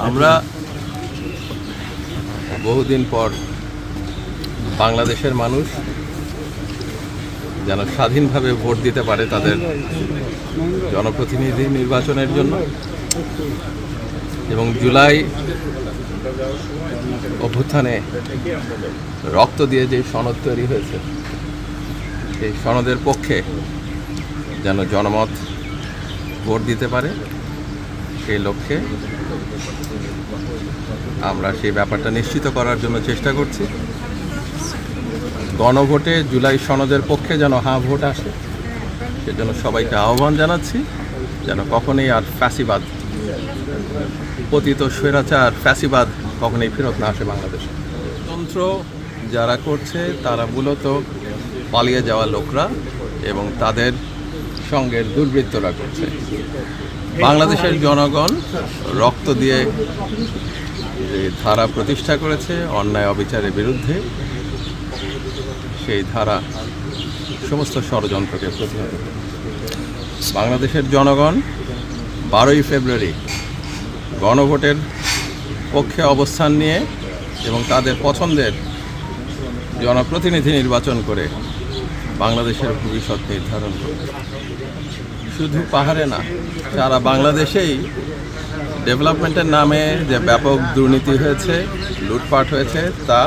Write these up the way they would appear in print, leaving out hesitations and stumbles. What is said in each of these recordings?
আমরা বহুদিন পর বাংলাদেশের মানুষ যেন স্বাধীনভাবে ভোট দিতে পারে তাদের জনপ্রতিনিধি নির্বাচনের জন্য, এবং জুলাই অভ্যুত্থানে রক্ত দিয়ে যে সনদ তৈরি হয়েছে সেই সনদের পক্ষে যেন জনমত ভোট দিতে পারে, সেই লক্ষ্যে আমরা সেই ব্যাপারটা নিশ্চিত করার জন্য চেষ্টা করছি। গণভোটে জুলাই সনদের পক্ষে যেন হ্যাঁ ভোট আসে, সেজন্য সবাইকে আহ্বান জানাচ্ছি যেন কখনোই আর ফ্যাসিবাদ, পতিত স্বৈরাচার ফ্যাসিবাদ কখনোই ফেরত না আসে বাংলাদেশে। তন্ত্র যারা করছে তারা মূলত পালিয়ে যাওয়া লোকরা এবং তাদের সঙ্গে দুর্বৃত্তরা করছে। বাংলাদেশের জনগণ রক্ত দিয়ে যে ধারা প্রতিষ্ঠা করেছে অন্যায় অবিচারের বিরুদ্ধে, সেই ধারা সমস্ত ষড়যন্ত্রকে প্রতিহত করে। বাংলাদেশের জনগণ 12ই ফেব্রুয়ারি গণভোটের পক্ষে অবস্থান নিয়ে এবং তাদের পছন্দের জনপ্রতিনিধি নির্বাচন করে বাংলাদেশের ভবিষ্যৎ নির্ধারণ করবে। শুধু পাহাড়ে না, সারা বাংলাদেশেই ডেভেলপমেন্টের নামে যে ব্যাপক দুর্নীতি হয়েছে, লুটপাট হয়েছে, তা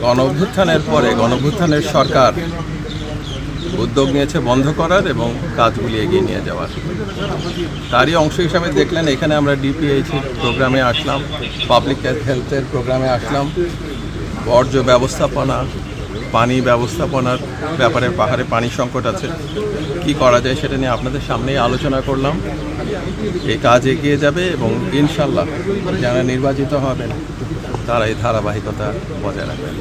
গণঅভ্যুত্থানের পরে গণঅভ্যুত্থানের সরকার উদ্যোগ নিয়েছে বন্ধ করার এবং কাজগুলি এগিয়ে নিয়ে যাওয়ার। তারই অংশ হিসাবে দেখলেন এখানে আমরা ডিপিএইচের প্রোগ্রামে আসলাম, পাবলিক হেলথের প্রোগ্রামে আসলাম, বর্জ্য ব্যবস্থাপনা, পানি ব্যবস্থাপনার ব্যাপারে পাহাড়ে পানি সংকট আছে, কি করা যায় সেটা নিয়ে আপনাদের সামনেই আলোচনা করলাম। এই কাজ এগিয়ে যাবে এবং ইনশাল্লাহ যারা নির্বাচিত হবেন তারা এই ধারাবাহিকতা বজায় রাখবেন।